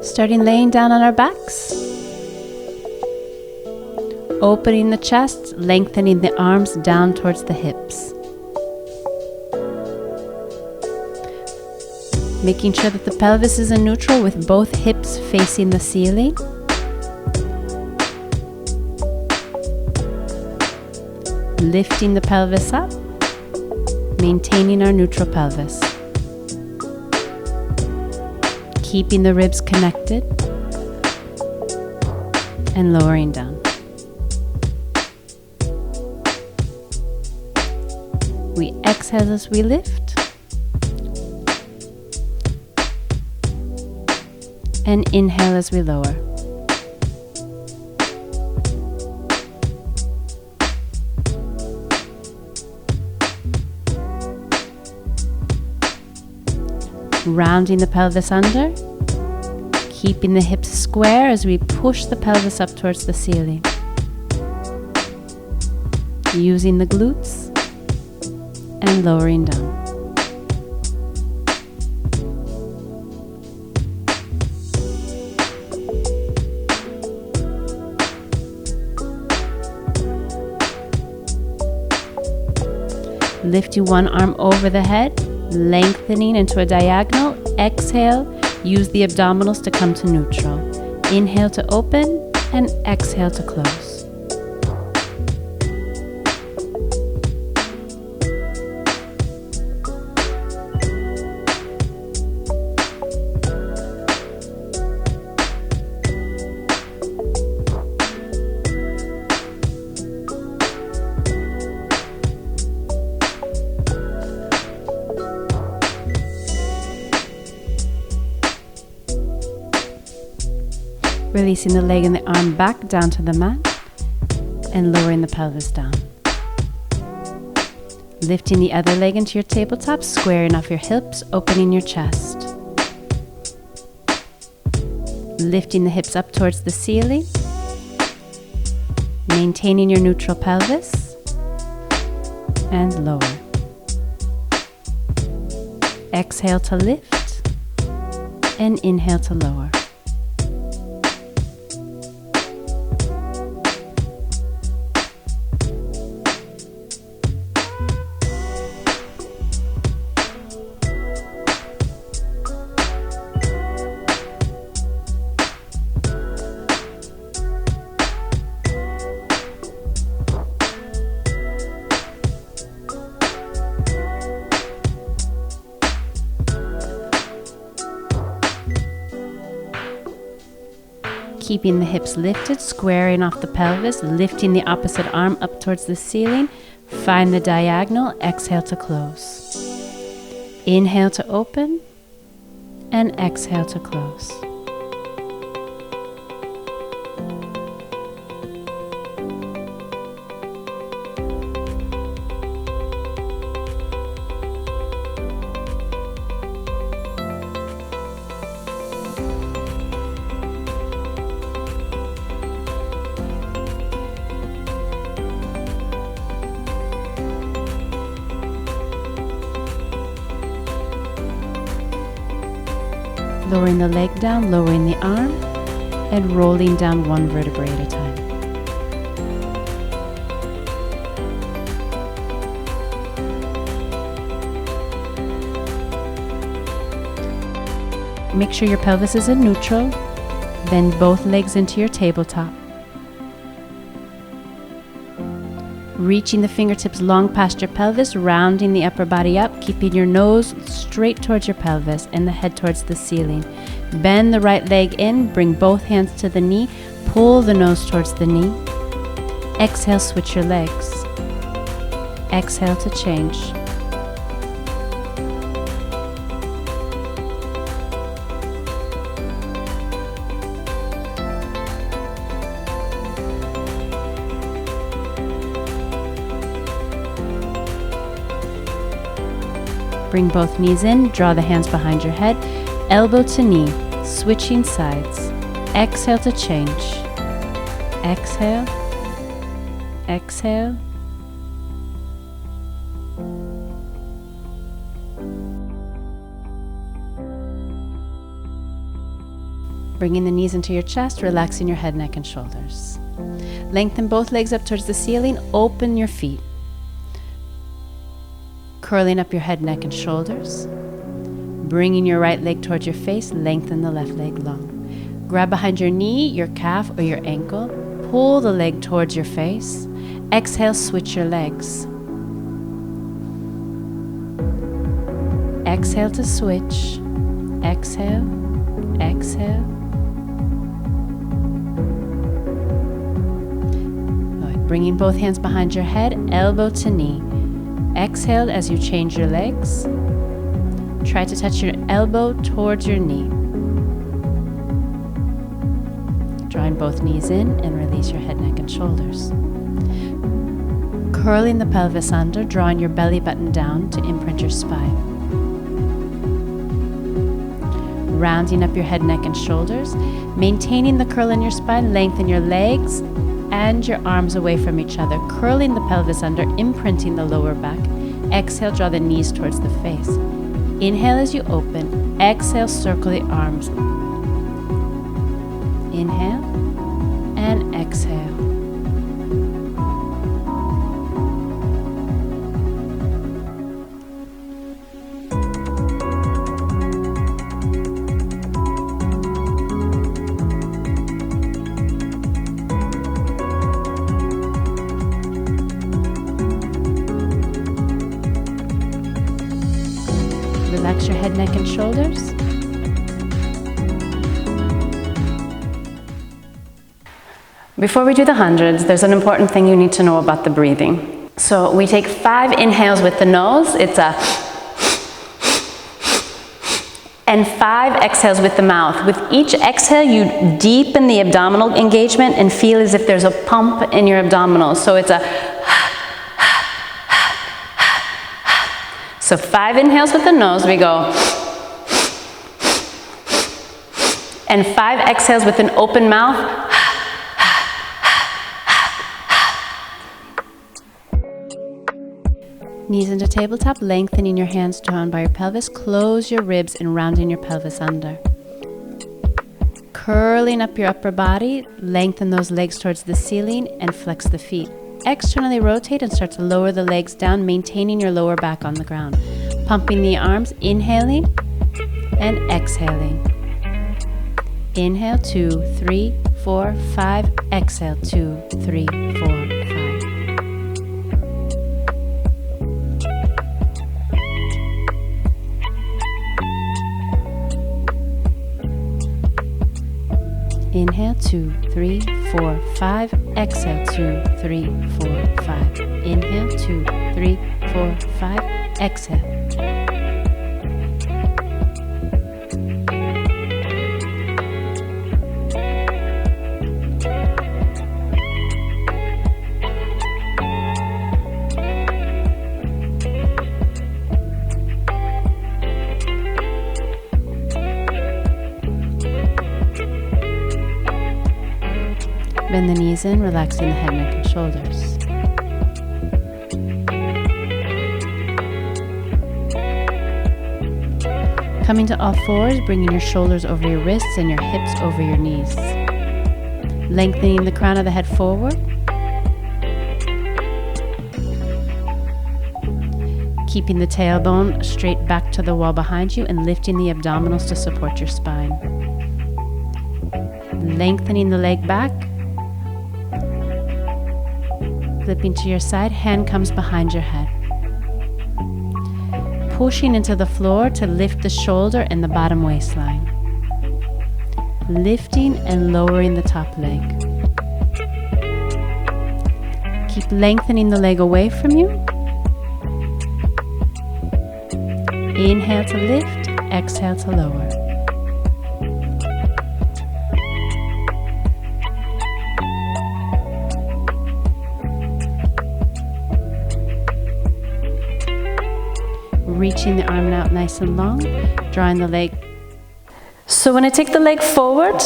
Starting laying down on our backs. Opening the chest, lengthening the arms down towards the hips. Making sure that the pelvis is in neutral with both hips facing the ceiling. Lifting the pelvis up, maintaining our neutral pelvis. Keeping the ribs connected and lowering down. We exhale as we lift and inhale as we lower. Rounding the pelvis under, keeping the hips square as we push the pelvis up towards the ceiling. Using the glutes and lowering down. Lifting one arm over the head, lengthening into a diagonal. Exhale, use the abdominals to come to neutral. Inhale to open and exhale to close. Releasing the leg and the arm back down to the mat and lowering the pelvis down. Lifting the other leg into your tabletop, squaring off your hips, opening your chest. Lifting the hips up towards the ceiling, maintaining your neutral pelvis, and lower. Exhale to lift and inhale to lower. Keeping the hips lifted, squaring off the pelvis, lifting the opposite arm up towards the ceiling. Find the diagonal, exhale to close. Inhale to open and exhale to close. Lowering the leg down, lowering the arm, and rolling down one vertebrae at a time. Make sure your pelvis is in neutral. Bend both legs into your tabletop. Reaching the fingertips long past your pelvis, rounding the upper body up, keeping your nose straight towards your pelvis and the head towards the ceiling. Bend the right leg in, bring both hands to the knee, pull the nose towards the knee. Exhale, switch your legs. Exhale to change. Bring both knees in, draw the hands behind your head, elbow to knee, switching sides. Exhale to change. Exhale, exhale, Bringing the knees into your chest, relaxing your head, neck, and shoulders. Lengthen both legs up towards the ceiling. Open your feet. Curling up your head, neck, and shoulders. Bringing your right leg towards your face. Lengthen the left leg long. Grab behind your knee, your calf, or your ankle. Pull the leg towards your face. Exhale, switch your legs. Exhale to switch. Exhale, exhale. Good. Bringing both hands behind your head, elbow to knee. Exhale as you change your legs. Try to touch your elbow towards your knee. Drawing both knees in and release your head, neck, and shoulders. Curling the pelvis under, drawing your belly button down to imprint your spine. Rounding up your head, neck, and shoulders. Maintaining the curl in your spine, lengthen your legs and your arms away from each other. Curling the pelvis under, imprinting the lower back. Exhale, draw the knees towards the face. Inhale as you open. Exhale, circle the arms. Inhale and exhale. Relax your head, neck, and shoulders. Before we do the hundreds, there's an important thing you need to know about the breathing. So we take 5 inhales with the nose. It's a... and 5 exhales with the mouth. With each exhale, you deepen the abdominal engagement and feel as if there's a pump in your abdominals. So it's a... So 5 inhales with the nose, we go. And 5 exhales with an open mouth. Knees into tabletop, lengthening your hands drawn by your pelvis. Close your ribs and rounding your pelvis under. Curling up your upper body, lengthen those legs towards the ceiling and flex the feet. Externally rotate and start to lower the legs down, maintaining your lower back on the ground. Pumping the arms, inhaling and exhaling. Inhale, 2, 3, 4, 5. Exhale, 2, 3, 4, 5. Inhale, 2, 3, 4, 5. Exhale, 2, 3, 4, 5. Inhale, 2, 3, 4, 5. Exhale. Bend the knees in, relaxing the head, neck, and shoulders. Coming to all fours, bringing your shoulders over your wrists and your hips over your knees. Lengthening the crown of the head forward. Keeping the tailbone straight back to the wall behind you and lifting the abdominals to support your spine. Lengthening the leg back. Flipping to your side, hand comes behind your head. Pushing into the floor to lift the shoulder and the bottom waistline. Lifting and lowering the top leg. Keep lengthening the leg away from you. Inhale to lift, exhale to lower. Reaching the arm out nice and long, drawing the leg. So when I take the leg forward,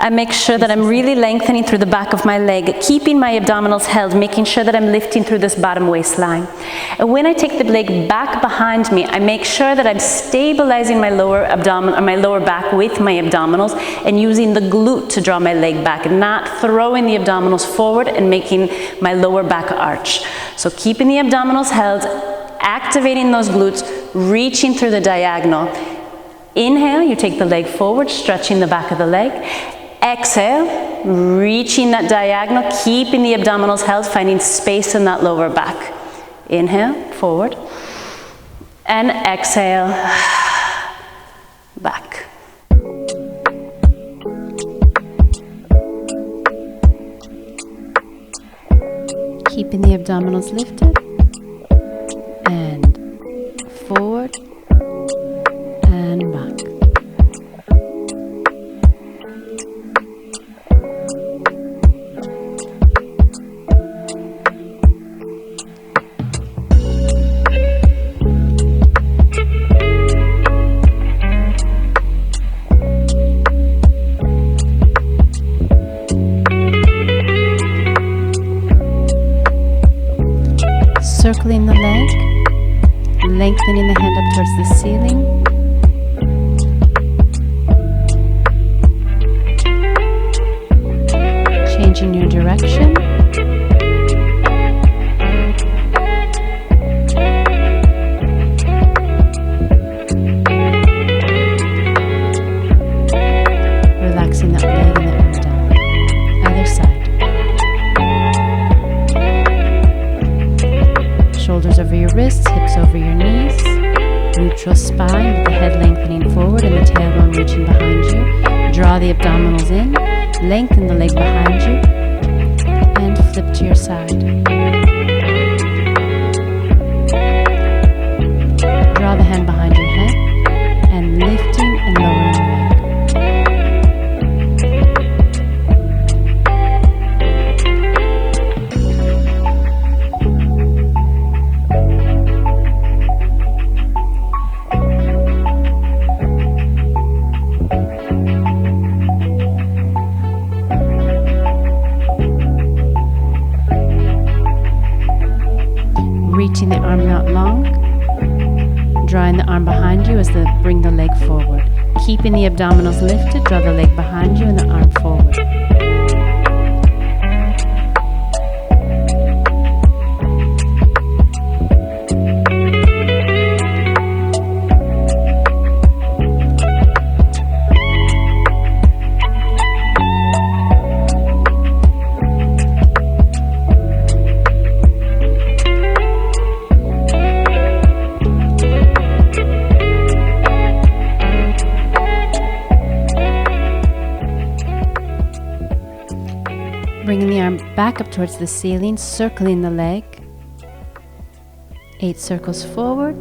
I make sure that I'm really lengthening through the back of my leg, keeping my abdominals held, making sure that I'm lifting through this bottom waistline. And when I take the leg back behind me, I make sure that I'm stabilizing my lower abdomen, or my lower back with my abdominals, and using the glute to draw my leg back, not throwing the abdominals forward and making my lower back arch. So keeping the abdominals held, activating those glutes, reaching through the diagonal. Inhale, you take the leg forward, stretching the back of the leg. Exhale, reaching that diagonal, keeping the abdominals held, finding space in that lower back. Inhale, forward. And exhale, back. Keeping the abdominals lifted. And forward. And back. Circling the leg, lengthening the hand up towards the ceiling. Changing your direction. Relaxing that leg and the arm down. Either side. Shoulders over your wrists, hips over your knees. Neutral spine with the head lengthening forward and the tailbone reaching behind you. Draw the abdominals in, lengthen the leg behind you, and flip to your side. Draw the hand behind your head and lifting and lowering the leg. Reaching the arm out long, drawing the arm behind you as they bring the leg forward. Keeping the abdominals lifted, draw the leg behind you and the arm forward. Bringing the arm back up towards the ceiling, circling the leg. 8 circles forward.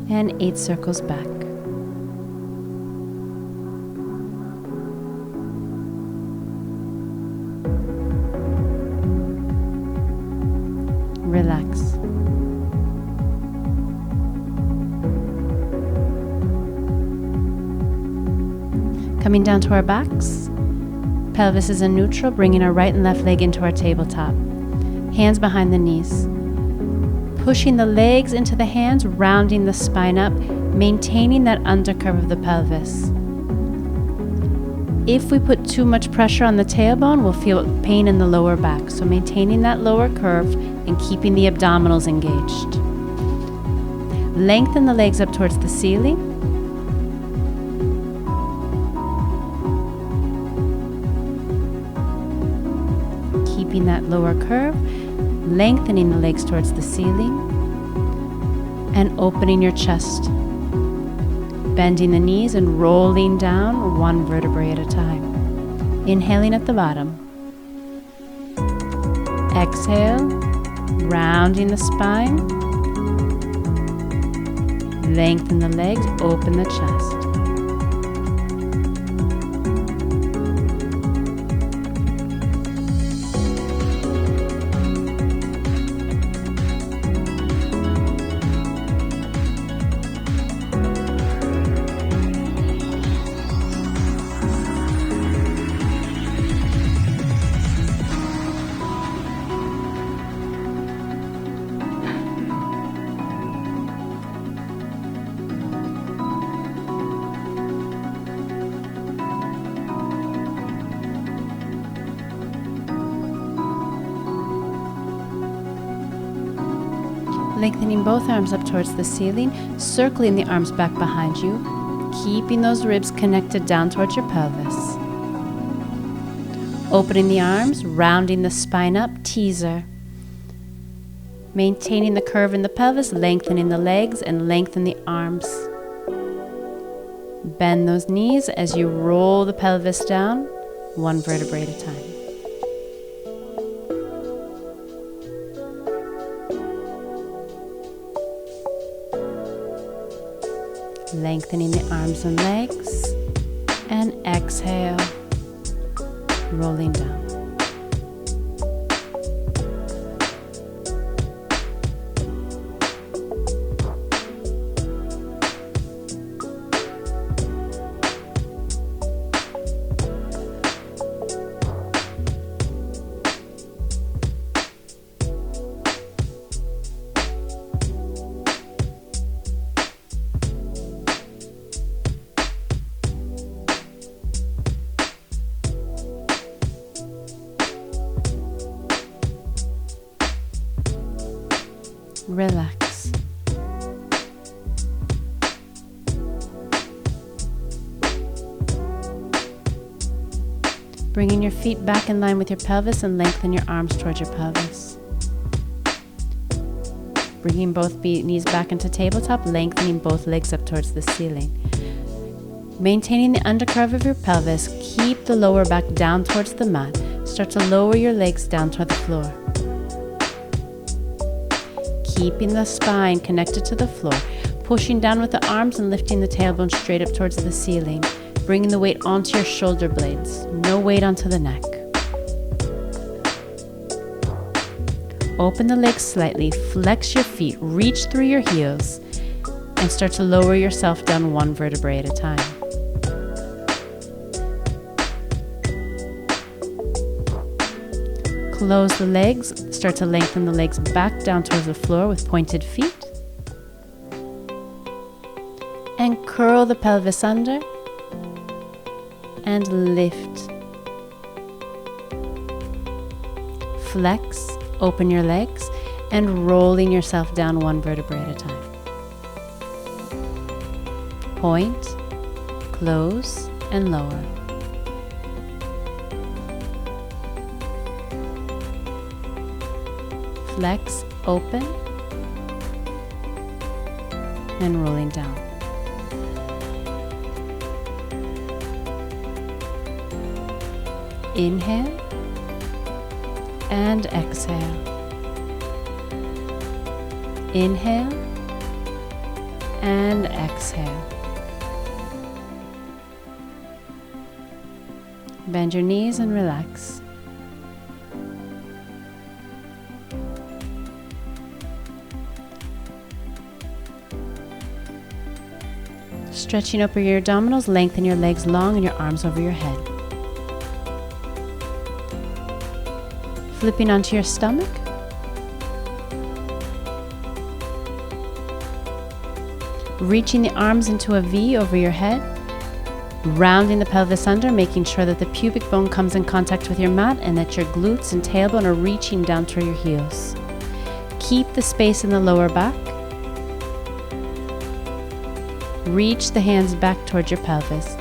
And 8 circles back. Relax. Coming down to our backs, pelvis is in neutral, bringing our right and left leg into our tabletop. Hands behind the knees. Pushing the legs into the hands, rounding the spine up, maintaining that undercurve of the pelvis. If we put too much pressure on the tailbone, we'll feel pain in the lower back. So maintaining that lower curve and keeping the abdominals engaged. Lengthen the legs up towards the ceiling. Keeping that lower curve, lengthening the legs towards the ceiling, and opening your chest. Bending the knees and rolling down one vertebrae at a time. Inhaling at the bottom. Exhale, rounding the spine. Lengthen the legs, open the chest. Lengthening both arms up towards the ceiling, circling the arms back behind you, keeping those ribs connected down towards your pelvis. Opening the arms, rounding the spine up, teaser. Maintaining the curve in the pelvis, lengthening the legs and lengthen the arms. Bend those knees as you roll the pelvis down, one vertebrae at a time. Lengthening the arms and legs, and exhale, rolling down. Relax. Bringing your feet back in line with your pelvis and lengthen your arms towards your pelvis. Bringing both knees back into tabletop, lengthening both legs up towards the ceiling. Maintaining the undercurve of your pelvis, keep the lower back down towards the mat. Start to lower your legs down toward the floor. Keeping the spine connected to the floor, pushing down with the arms and lifting the tailbone straight up towards the ceiling, bringing the weight onto your shoulder blades, no weight onto the neck. Open the legs slightly, flex your feet, reach through your heels, and start to lower yourself down one vertebrae at a time. Close the legs, start to lengthen the legs back down towards the floor with pointed feet. And curl the pelvis under and lift. Flex, open your legs, and rolling yourself down one vertebrae at a time. Point, close, and lower. Flex, open, and rolling down. Inhale and exhale. Inhale and exhale. Bend your knees and relax. Stretching over your abdominals, lengthen your legs long and your arms over your head. Flipping onto your stomach. Reaching the arms into a V over your head. Rounding the pelvis under, making sure that the pubic bone comes in contact with your mat and that your glutes and tailbone are reaching down toward your heels. Keep the space in the lower back. Reach the hands back towards your pelvis.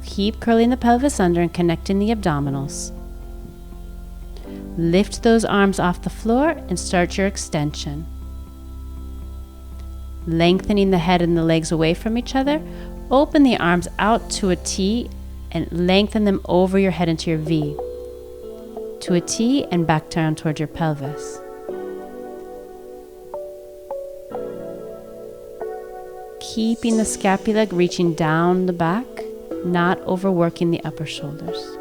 Keep curling the pelvis under and connecting the abdominals. Lift those arms off the floor and start your extension. Lengthening the head and the legs away from each other, open the arms out to a T and lengthen them over your head into your V. To a T and back down towards your pelvis. Keeping the scapula reaching down the back, not overworking the upper shoulders.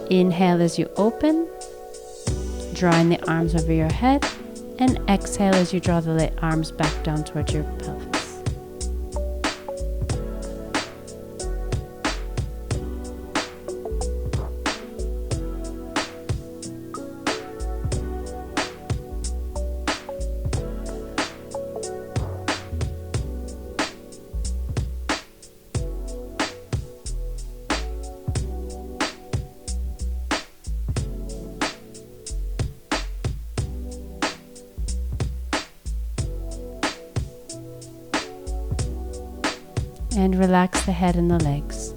Inhale as you open, drawing the arms over your head, and exhale as you draw the arms back down towards your pelvis. and relax the head and the legs.